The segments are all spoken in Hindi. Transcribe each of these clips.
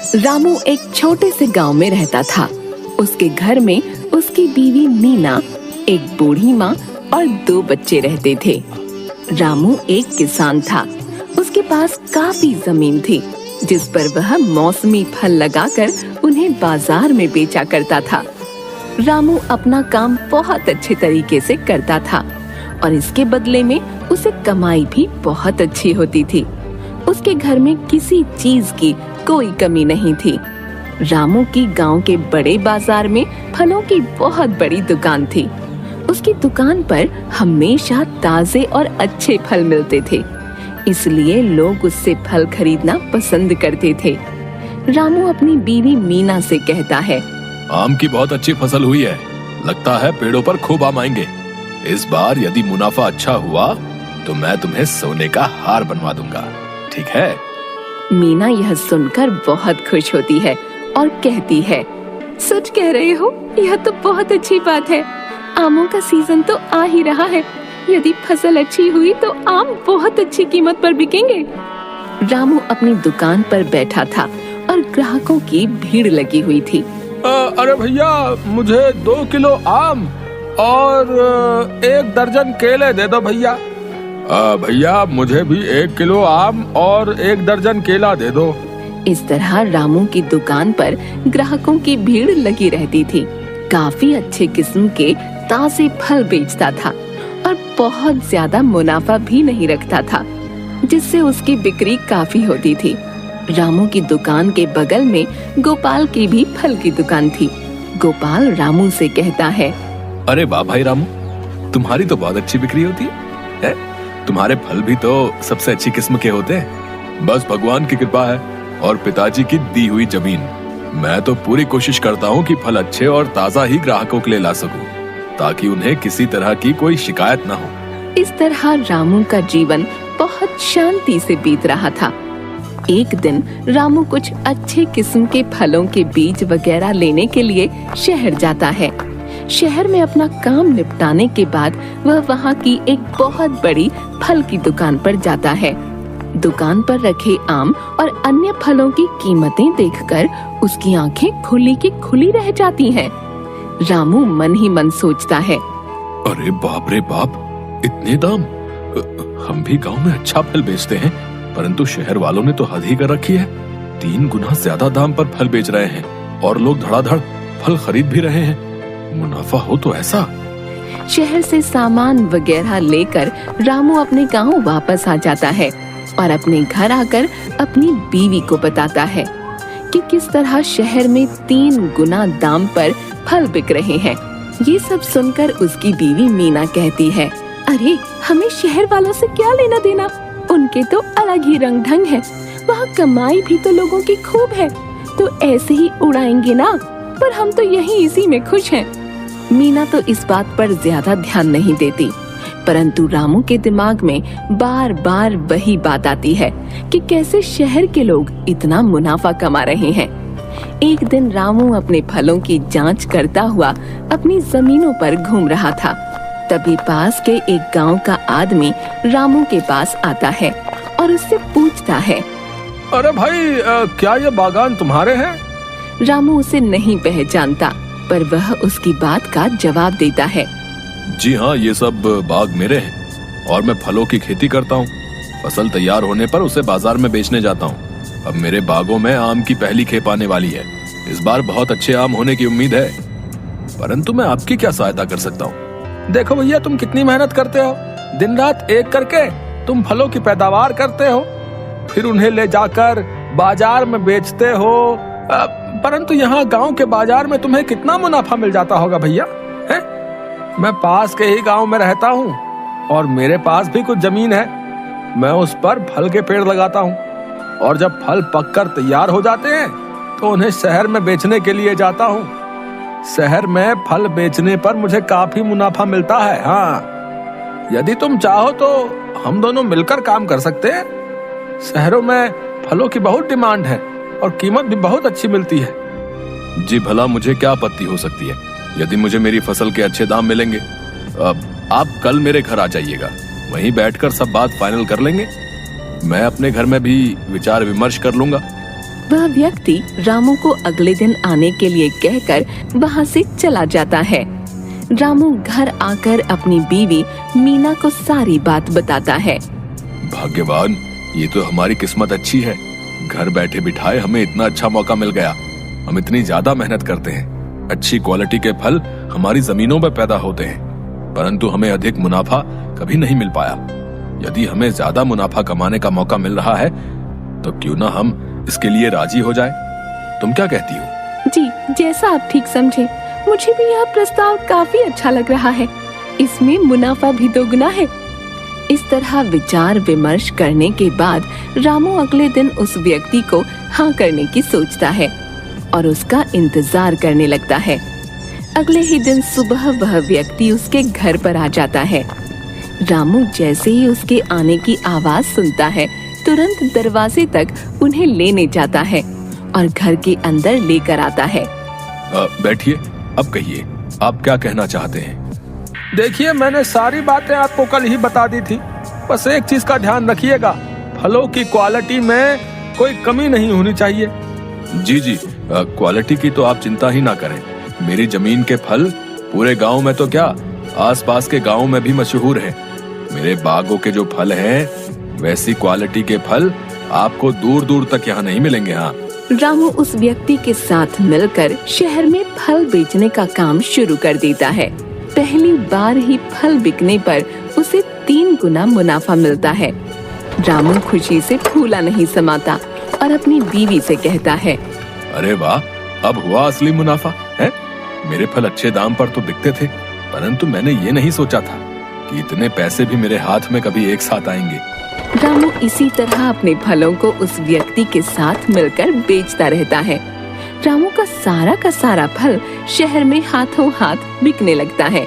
रामू एक छोटे से गांव में रहता था। उसके घर में उसकी बीवी मीना, एक बूढ़ी माँ और 2 बच्चे रहते थे। रामू एक किसान था। उसके पास काफी जमीन थी जिस पर वह मौसमी फल लगाकर उन्हें बाजार में बेचा करता था। रामू अपना काम बहुत अच्छे तरीके से करता था और इसके बदले में उसे कमाई भी बहुत अच्छी होती थी। उसके घर में किसी चीज की कोई कमी नहीं थी। रामू की गांव के बड़े बाजार में फलों की बहुत बड़ी दुकान थी। उसकी दुकान पर हमेशा ताजे और अच्छे फल मिलते थे, इसलिए लोग उससे फल खरीदना पसंद करते थे। रामू अपनी बीवी मीना से कहता है, आम की बहुत अच्छी फसल हुई है, लगता है पेड़ों पर खूब आम आएंगे। इस बार यदि मुनाफा अच्छा हुआ तो मैं तुम्हें सोने का हार बनवा दूंगा, ठीक है? मीना यह सुनकर बहुत खुश होती है और कहती है, सच कह रहे हो, यह तो बहुत अच्छी बात है। आमों का सीजन तो आ ही रहा है। यदि फसल अच्छी हुई तो आम बहुत अच्छी कीमत पर बिकेंगे। रामू अपनी दुकान पर बैठा था और ग्राहकों की भीड़ लगी हुई थी। अरे भैया, मुझे 2 किलो आम और 1 दर्जन केले दे दो भैया। भैया, मुझे भी 1 किलो आम और 1 दर्जन केला दे दो। इस तरह रामू की दुकान पर ग्राहकों की भीड़ लगी रहती थी। काफी अच्छे किस्म के ताजे फल बेचता था और बहुत ज्यादा मुनाफा भी नहीं रखता था, जिससे उसकी बिक्री काफी होती थी। रामू की दुकान के बगल में गोपाल की भी फल की दुकान थी। गोपाल रामू से कहता है, अरे वाह भाई रामू, तुम्हारी तो बहुत अच्छी बिक्री होती है? तुम्हारे फल भी तो सबसे अच्छी किस्म के होते हैं। बस भगवान की कृपा है और पिताजी की दी हुई जमीन। मैं तो पूरी कोशिश करता हूँ कि फल अच्छे और ताजा ही ग्राहकों के लिए ला सकूं, ताकि उन्हें किसी तरह की कोई शिकायत न हो। इस तरह रामू का जीवन बहुत शांति से बीत रहा था। एक दिन रामू कुछ अच्छे किस्म के फलों के बीज वगैरह लेने के लिए शहर जाता है। शहर में अपना काम निपटाने के बाद वह वहाँ की एक बहुत बड़ी फल की दुकान पर जाता है। दुकान पर रखे आम और अन्य फलों की कीमतें देखकर उसकी आंखें खुली की खुली रह जाती हैं। रामू मन ही मन सोचता है, अरे बाप रे बाप, इतने दाम! हम भी गांव में अच्छा फल बेचते हैं, परंतु शहर वालों ने तो हद ही कर रखी है। 3 गुना ज्यादा दाम पर फल बेच रहे हैं और लोग धड़ाधड़ फल खरीद भी रहे हैं। मुनाफा हो तो ऐसा। शहर से सामान वगैरह लेकर रामू अपने गांव वापस आ जाता है और अपने घर आकर अपनी बीवी को बताता है कि किस तरह शहर में 3 गुना दाम पर फल बिक रहे हैं। ये सब सुनकर उसकी बीवी मीना कहती है, अरे हमें शहर वालों से क्या लेना देना, उनके तो अलग ही रंग ढंग है। वहाँ कमाई भी तो लोगों की खूब है, तो ऐसे ही उड़ाएंगे ना, पर हम तो यहीं इसी में खुश हैं। मीना तो इस बात पर ज्यादा ध्यान नहीं देती, परंतु रामू के दिमाग में बार बार वही बात आती है कि कैसे शहर के लोग इतना मुनाफा कमा रहे हैं। एक दिन रामू अपने फलों की जांच करता हुआ अपनी जमीनों पर घूम रहा था। तभी पास के एक गांव का आदमी रामू के पास आता है और उससे पूछता है, अरे भाई, क्या ये बागान तुम्हारे हैं? रामू उसे नहीं पहचानता, पर वह उसकी बात का जवाब देता है, जी हाँ, ये सब बाग मेरे हैं और मैं फलों की खेती करता हूँ। फसल तैयार होने पर उसे बाजार में बेचने जाता हूँ। अब मेरे बागों में आम की पहली खेप आने वाली है। इस बार बहुत अच्छे आम होने की उम्मीद है, परंतु मैं आपकी क्या सहायता कर सकता हूँ? देखो भैया, तुम कितनी मेहनत करते हो। दिन रात एक करके तुम फलों की पैदावार करते हो, फिर उन्हें ले जाकर बाजार में बेचते हो। परंतु यहाँ गांव के बाजार में तुम्हें कितना मुनाफा मिल जाता होगा भैया? हैं? मैं पास के ही गांव में रहता हूँ और मेरे पास भी कुछ जमीन है। मैं उस पर फल के पेड़ लगाता हूँ और जब फल पककर तैयार हो जाते हैं तो उन्हें शहर में बेचने के लिए जाता हूँ। शहर में फल बेचने पर मुझे काफी मुनाफा मिलता है। हाँ, यदि तुम चाहो तो हम दोनों मिलकर काम कर सकते हैं। शहरों में फलों की बहुत डिमांड है और कीमत भी बहुत अच्छी मिलती है। जी भला, मुझे क्या आपत्ति हो सकती है यदि मुझे मेरी फसल के अच्छे दाम मिलेंगे। अब आप कल मेरे घर आ जाइएगा, वहीं बैठकर सब बात फाइनल कर लेंगे। मैं अपने घर में भी विचार विमर्श कर लूंगा वह व्यक्ति रामू को अगले दिन आने के लिए कहकर वहाँ से चला जाता है। रामू घर आकर अपनी बीवी मीना को सारी बात बताता है। भाग्यवान, ये तो हमारी किस्मत अच्छी है। घर बैठे बिठाए हमें इतना अच्छा मौका मिल गया। हम इतनी ज्यादा मेहनत करते हैं, अच्छी क्वालिटी के फल हमारी जमीनों में पैदा होते हैं, परंतु हमें अधिक मुनाफा कभी नहीं मिल पाया। यदि हमें ज्यादा मुनाफा कमाने का मौका मिल रहा है तो क्यों ना हम इसके लिए राजी हो जाए। तुम क्या कहती हो? जी, जैसा आप ठीक समझे। मुझे भी यह प्रस्ताव काफी अच्छा लग रहा है। इसमें मुनाफा भी दोगुना है। इस तरह विचार विमर्श करने के बाद रामू अगले दिन उस व्यक्ति को हाँ करने की सोचता है और उसका इंतजार करने लगता है। अगले ही दिन सुबह वह व्यक्ति उसके घर पर आ जाता है। रामू जैसे ही उसके आने की आवाज सुनता है, तुरंत दरवाजे तक उन्हें लेने जाता है और घर के अंदर लेकर आता है। बैठिए, अब कहिए, आप क्या कहना चाहते हैं? देखिए, मैंने सारी बातें आपको कल ही बता दी थी। बस एक चीज का ध्यान रखिएगा, फलों की क्वालिटी में कोई कमी नहीं होनी चाहिए। जी, क्वालिटी की तो आप चिंता ही ना करें। मेरी जमीन के फल पूरे गांव में तो क्या, आसपास के गांव में भी मशहूर है। मेरे बागों के जो फल हैं, वैसी क्वालिटी के फल आपको दूर दूर तक यहाँ नहीं मिलेंगे। हाँ। रामू उस व्यक्ति के साथ मिलकर शहर में फल बेचने का काम शुरू कर देता है। पहली बार ही फल बिकने पर उसे 3 गुना मुनाफा मिलता है। रामू खुशी से फूला नहीं समाता और अपनी बीवी से कहता है, अरे वाह, अब हुआ असली मुनाफा है। मेरे फल अच्छे दाम पर तो बिकते थे, परंतु मैंने ये नहीं सोचा था कि इतने पैसे भी मेरे हाथ में कभी एक साथ आएंगे। रामू इसी तरह अपने फलों को उस व्यक्ति के साथ मिलकर बेचता रहता है। रामू का सारा फल शहर में हाथों हाथ बिकने लगता है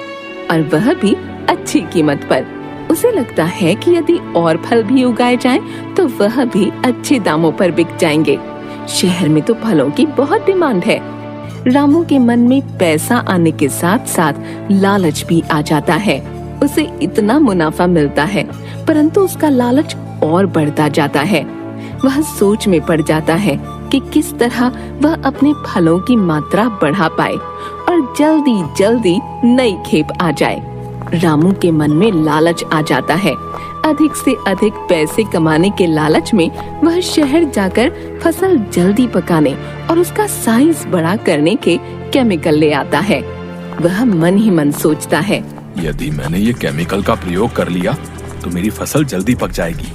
और वह भी अच्छी कीमत पर। उसे लगता है कि यदि और फल भी उगाए जाएं, तो वह भी अच्छे दामों पर बिक जाएंगे। शहर में तो फलों की बहुत डिमांड है। रामू के मन में पैसा आने के साथ साथ लालच भी आ जाता है। उसे इतना मुनाफा मिलता है, परंतु उसका लालच और बढ़ता जाता है। वह सोच में पड़ जाता है कि किस तरह वह अपने फलों की मात्रा बढ़ा पाए और जल्दी जल्दी नई खेप आ जाए। रामू के मन में लालच आ जाता है। अधिक से अधिक पैसे कमाने के लालच में वह शहर जाकर फसल जल्दी पकाने और उसका साइज बड़ा करने के केमिकल ले आता है। वह मन ही मन सोचता है, यदि मैंने ये केमिकल का प्रयोग कर लिया तो मेरी फसल जल्दी पक जाएगी,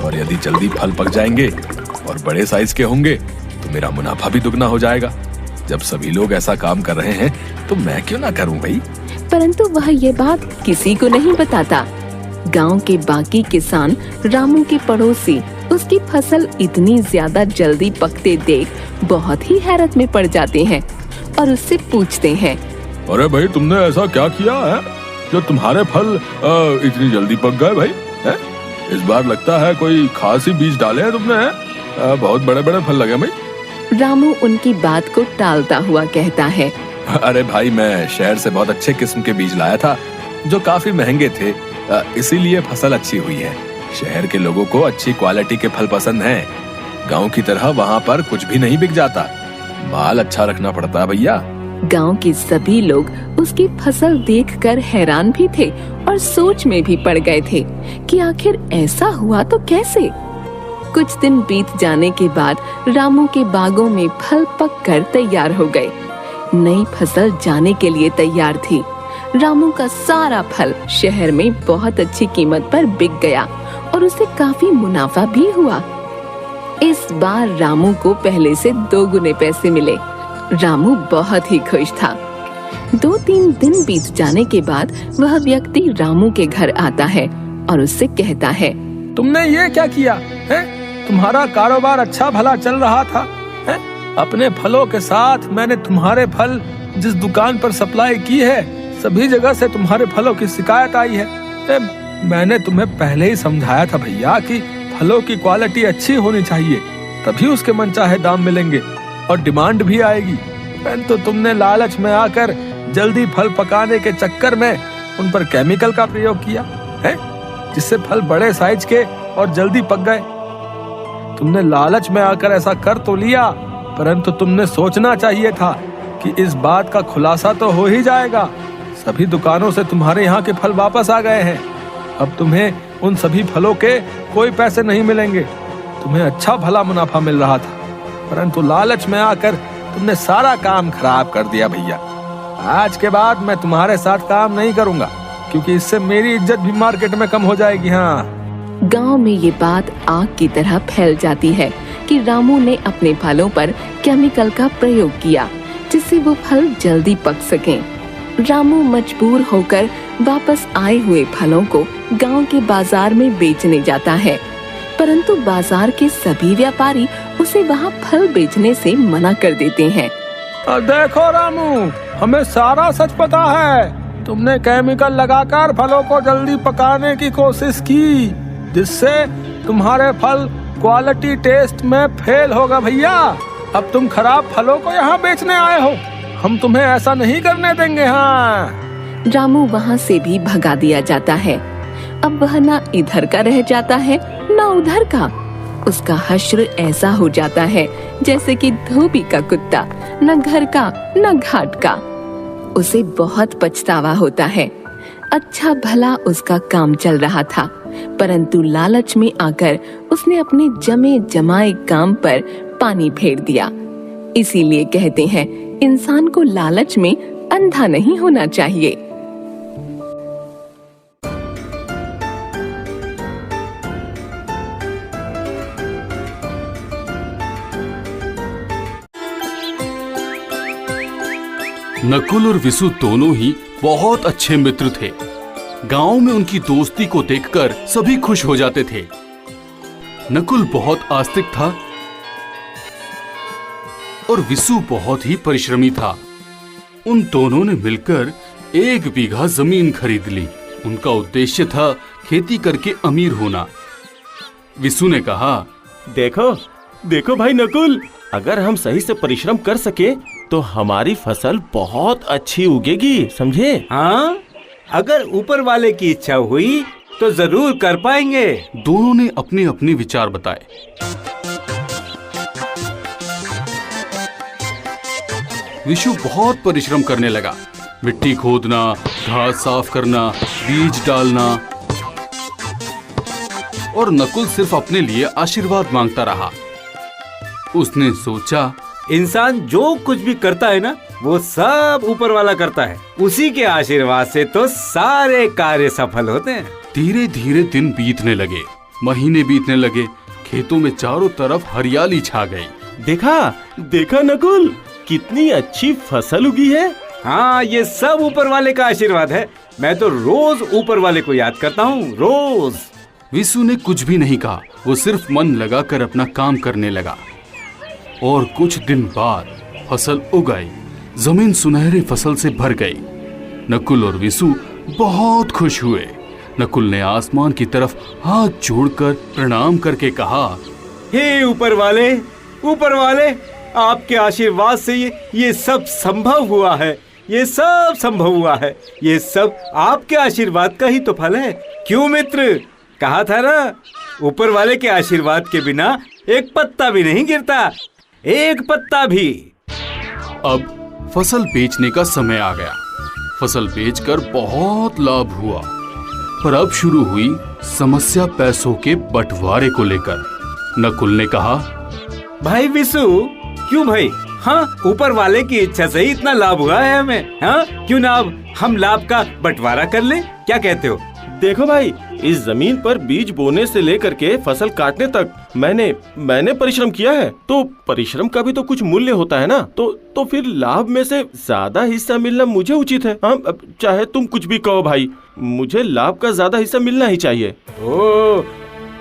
और यदि जल्दी फल पक जाएंगे और बड़े साइज के होंगे तो मेरा मुनाफा भी दुगना हो जाएगा। जब सभी लोग ऐसा काम कर रहे हैं तो मैं क्यों ना करूं भाई। परंतु वह ये बात किसी को नहीं बताता। गांव के बाकी किसान रामू के पड़ोसी उसकी फसल इतनी ज्यादा जल्दी पकते देख बहुत ही हैरत में पड़ जाते हैं और उससे पूछते हैं, अरे भाई, तुमने ऐसा क्या किया है जो तुम्हारे फल इतनी जल्दी पक गए भाई? है? इस बार लगता है कोई खास ही बीज डाले हैं तुमने। बहुत बड़े बड़े फल लगे भाई। रामू उनकी बात को टालता हुआ कहता है, अरे भाई, मैं शहर से बहुत अच्छे किस्म के बीज लाया था जो काफी महंगे थे, इसीलिए फसल अच्छी हुई है। शहर के लोगों को अच्छी क्वालिटी के फल पसंद हैं। गांव की तरह वहाँ पर कुछ भी नहीं बिक जाता। माल अच्छा रखना पड़ता है भैया। गांव के सभी लोग उसकी फसल देखकर हैरान भी थे और सोच में भी पड़ गए थे कि आखिर ऐसा हुआ तो कैसे। कुछ दिन बीत जाने के बाद रामू के बागों में फल पककर तैयार हो गए। नई फसल जाने के लिए तैयार थी। रामू का सारा फल शहर में बहुत अच्छी कीमत पर बिक गया और उसे काफी मुनाफा भी हुआ। इस बार रामू को पहले से 2 गुने पैसे मिले। रामू बहुत ही खुश था। 2-3 दिन बीत जाने के बाद वह व्यक्ति रामू के घर आता है और उससे कहता है, तुमने ये क्या किया है? तुम्हारा कारोबार अच्छा भला चल रहा था है? अपने फलों के साथ मैंने तुम्हारे फल जिस दुकान पर सप्लाई की है, सभी जगह से तुम्हारे फलों की शिकायत आई है। मैंने तुम्हें पहले ही समझाया था भैया कि फलों की क्वालिटी अच्छी होनी चाहिए, तभी उसके मनचाहे दाम मिलेंगे और डिमांड भी आएगी। तो तुमने लालच में आकर जल्दी फल पकाने के चक्कर में उन पर केमिकल का प्रयोग किया है, जिससे फल बड़े साइज के और जल्दी पक गए। तुमने लालच में आकर ऐसा कर तो लिया, परंतु तुमने सोचना चाहिए था कि इस बात का खुलासा तो हो ही जाएगा। सभी दुकानों से तुम्हारे यहाँ के फल वापस आ गए हैं। अब तुम्हें उन सभी फलों के कोई पैसे नहीं मिलेंगे। तुम्हें अच्छा भला मुनाफा मिल रहा था, परंतु लालच में आकर तुमने सारा काम खराब कर दिया भैया। आज के बाद मैं तुम्हारे साथ काम नहीं करूंगा, क्योंकि इससे मेरी इज्जत भी मार्केट में कम हो जाएगी। हाँ। गांव में ये बात आग की तरह फैल जाती है कि रामू ने अपने फलों पर केमिकल का प्रयोग किया, जिससे वो फल जल्दी पक सकें। रामू मजबूर होकर वापस आए हुए फलों को गांव के बाजार में बेचने जाता है, परंतु बाजार के सभी व्यापारी उसे वहां फल बेचने से मना कर देते हैं। देखो रामू, हमें सारा सच पता है। तुमने केमिकल लगाकर फलों को जल्दी पकाने की कोशिश की, जिससे तुम्हारे फल क्वालिटी टेस्ट में फेल होगा भैया। अब तुम खराब फलों को यहाँ बेचने आए हो, हम तुम्हें ऐसा नहीं करने देंगे। हाँ। रामू वहाँ से भी भगा दिया जाता है। अब वह ना इधर का रह जाता है ना उधर का। उसका हश्र ऐसा हो जाता है जैसे कि धोबी का कुत्ता, न घर का न घाट का। उसे बहुत पछतावा होता है। अच्छा भला उसका काम चल रहा था, परंतु लालच में आकर उसने अपने जमे जमाए काम पर पानी फेर दिया। इसीलिए कहते हैं, इंसान को लालच में अंधा नहीं होना चाहिए। नकुल और विसु दोनों ही बहुत अच्छे मित्र थे। गांव में उनकी दोस्ती को देखकर सभी खुश हो जाते थे। नकुल बहुत आस्तिक था और विसु बहुत ही परिश्रमी था। उन दोनों ने मिलकर 1 बीघा जमीन खरीद ली। उनका उद्देश्य था खेती करके अमीर होना। विसु ने कहा, देखो देखो भाई नकुल, अगर हम सही से परिश्रम कर सके तो हमारी फसल बहुत अच्छी उगेगी, समझे? हाँ, अगर ऊपर वाले की इच्छा हुई तो जरूर कर पाएंगे। दोनों ने अपने अपने विचार बताए। विशु बहुत परिश्रम करने लगा। मिट्टी खोदना, घास साफ करना, बीज डालना, और नकुल सिर्फ अपने लिए आशीर्वाद मांगता रहा। उसने सोचा, इंसान जो कुछ भी करता है ना, वो सब ऊपर वाला करता है। उसी के आशीर्वाद से तो सारे कार्य सफल होते हैं। धीरे धीरे दिन बीतने लगे, महीने बीतने लगे। खेतों में चारों तरफ हरियाली छा गई। देखा देखा नकुल, कितनी अच्छी फसल उगी है। हाँ, ये सब ऊपर वाले का आशीर्वाद है। मैं तो रोज ऊपर वाले को याद करता हूँ, रोज। विसु ने कुछ भी नहीं कहा। वो सिर्फ मन लगाकर अपना काम करने लगा। और कुछ दिन बाद फसल उग आई। जमीन सुनहरी फसल से भर गई। नकुल और विसु बहुत खुश हुए। नकुल ने आसमान की तरफ हाथ जोड़कर प्रणाम करके कहा, हे ऊपर वाले, ऊपर वाले, आपके आशीर्वाद से ये सब संभव हुआ है। ये सब संभव हुआ है। ये सब आपके आशीर्वाद का ही तो फल है। क्यों मित्र, कहा था ना, ऊपर वाले के आशीर्वाद के बिना एक पत्ता भी नहीं गिरता, एक पत्ता भी। अब फसल बेचने का समय आ गया। फसल बेचकर बहुत लाभ हुआ, पर अब शुरू हुई समस्या पैसों के बंटवारे को लेकर। नकुल ने कहा, भाई विसु, क्यों भाई? हाँ, ऊपर वाले की इच्छा से ही इतना लाभ हुआ है हमें। हाँ, क्यों ना अब हम लाभ का बंटवारा कर लें? क्या कहते हो? देखो भाई, इस जमीन पर बीज बोने से लेकर के फसल काटने तक मैंने परिश्रम किया है, तो परिश्रम का भी तो कुछ मूल्य होता है ना। तो फिर लाभ में से ज्यादा हिस्सा मिलना मुझे उचित है। हाँ, चाहे तुम कुछ भी कहो भाई, मुझे लाभ का ज्यादा हिस्सा मिलना ही चाहिए। ओ,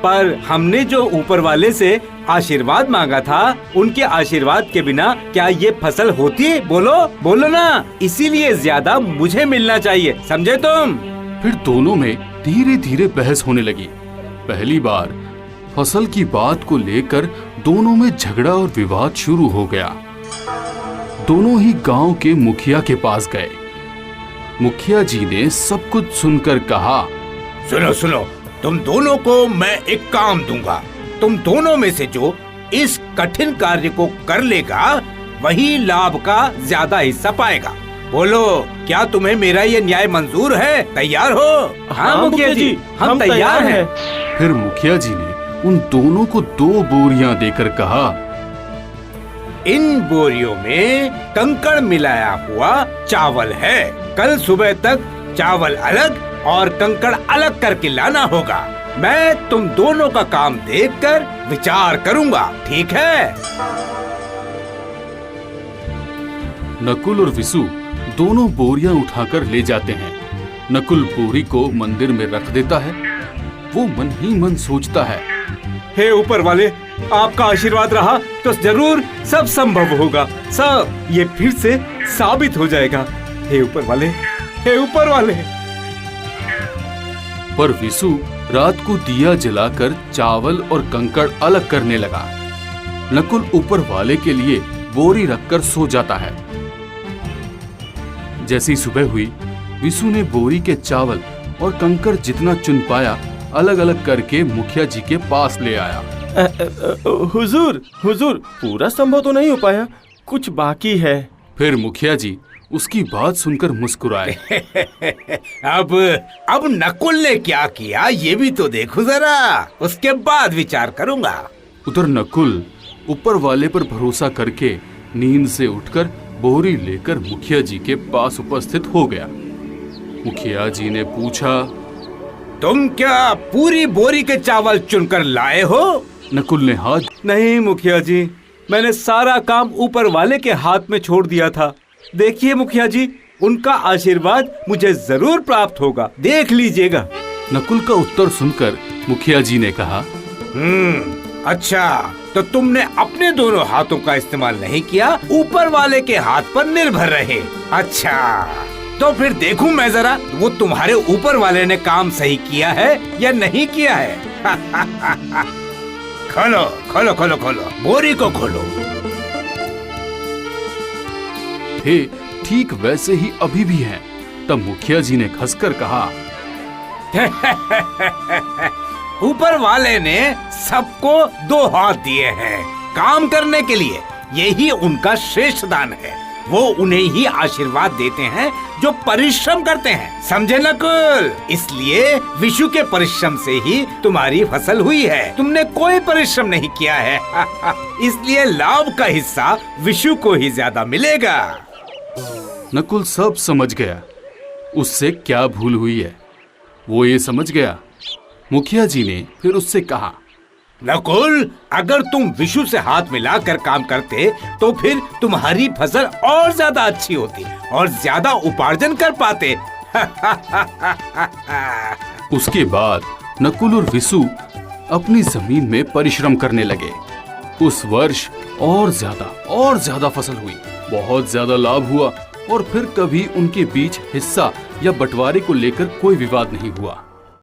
पर हमने जो ऊपर वाले से आशीर्वाद मांगा था, उनके आशीर्वाद के बिना क्या ये फसल होती है? बोलो बोलो ना। इसीलिए ज्यादा मुझे मिलना चाहिए, समझे तुम? फिर दोनों में धीरे धीरे बहस होने लगी। पहली बार फसल की बात को लेकर दोनों में झगड़ा और विवाद शुरू हो गया। दोनों ही गांव के मुखिया के पास गए। मुखिया जी ने सब कुछ सुनकर कहा, सुनो सुनो, तुम दोनों को मैं एक काम दूंगा। तुम दोनों में से जो इस कठिन कार्य को कर लेगा वही लाभ का ज्यादा हिस्सा पाएगा। बोलो, क्या तुम्हें मेरा ये न्याय मंजूर है? तैयार हो? हाँ मुखिया जी, हम तैयार हैं। फिर मुखिया जी ने उन दोनों को 2 बोरियां देकर कहा, इन बोरियों में कंकड़ मिलाया हुआ चावल है। कल सुबह तक चावल अलग और कंकड़ अलग करके लाना होगा। मैं तुम दोनों का काम देखकर विचार करूंगा, ठीक है? नकुल और विसु दोनों बोरियां उठाकर ले जाते हैं। नकुल बोरी को मंदिर में रख देता है। वो मन ही मन सोचता है, हे ऊपर वाले, आपका आशीर्वाद रहा तो जरूर सब संभव होगा। सब ये फिर से साबित हो जाएगा। हे ऊपर वाले, हे ऊपर वाले। पर विसु रात को दिया जलाकर चावल और कंकड़ अलग करने लगा। नकुल ऊपर वाले के लिए बोरी रखकर सो जाता है। जैसी सुबह हुई, विसु ने बोरी के चावल और कंकड़ जितना चुन पाया अलग अलग करके मुखिया जी के पास ले आया। हुजूर, हुजूर, पूरा संभव तो नहीं हो पाया, कुछ बाकी है। फिर मुखिया जी उसकी बात सुनकर मुस्कुराए। अब नकुल ने क्या किया ये भी तो देखो जरा, उसके बाद विचार करूंगा। उधर नकुल ऊपर वाले पर भरोसा करके नींद से उठकर बोरी लेकर मुखिया जी के पास उपस्थित हो गया। मुखिया जी ने पूछा, तुम क्या पूरी बोरी के चावल चुनकर लाए हो? नकुल ने हाथ, नहीं मुखिया जी, मैंने सारा काम ऊपर वाले के हाथ में छोड़ दिया था। देखिए मुखिया जी, उनका आशीर्वाद मुझे जरूर प्राप्त होगा, देख लीजिएगा। नकुल का उत्तर सुनकर मुखिया जी ने कहा, अच्छा, तो तुमने अपने दोनों हाथों का इस्तेमाल नहीं किया, ऊपर वाले के हाथ पर निर्भर रहे। अच्छा, तो फिर देखूं मैं जरा वो तुम्हारे ऊपर वाले ने काम सही किया है या नहीं किया है। खोलो खोलो खोलो खोलो, बोरी को खोलो। हे, ठीक वैसे ही अभी भी हैं। तब मुखिया जी ने हंसकर कहा, ऊपर वाले ने सबको 2 हाथ दिए हैं काम करने के लिए, यही उनका श्रेष्ठ दान है। वो उन्हें ही आशीर्वाद देते हैं जो परिश्रम करते हैं, समझे नकुल? इसलिए विशु के परिश्रम से ही तुम्हारी फसल हुई है, तुमने कोई परिश्रम नहीं किया है। इसलिए लाभ का हिस्सा विशु को ही ज्यादा मिलेगा। नकुल सब समझ गया उससे क्या भूल हुई है। वो ये समझ गया। मुखिया जी ने फिर उससे कहा, नकुल, अगर तुम विशु से हाथ मिलाकर काम करते तो फिर तुम्हारी फसल और ज्यादा अच्छी होती और ज्यादा उपार्जन कर पाते। उसके बाद नकुल और विशु अपनी जमीन में परिश्रम करने लगे। उस वर्ष और ज्यादा फसल हुई, बहुत ज्यादा लाभ हुआ और फिर कभी उनके बीच हिस्सा या बंटवारे को लेकर कोई विवाद नहीं हुआ।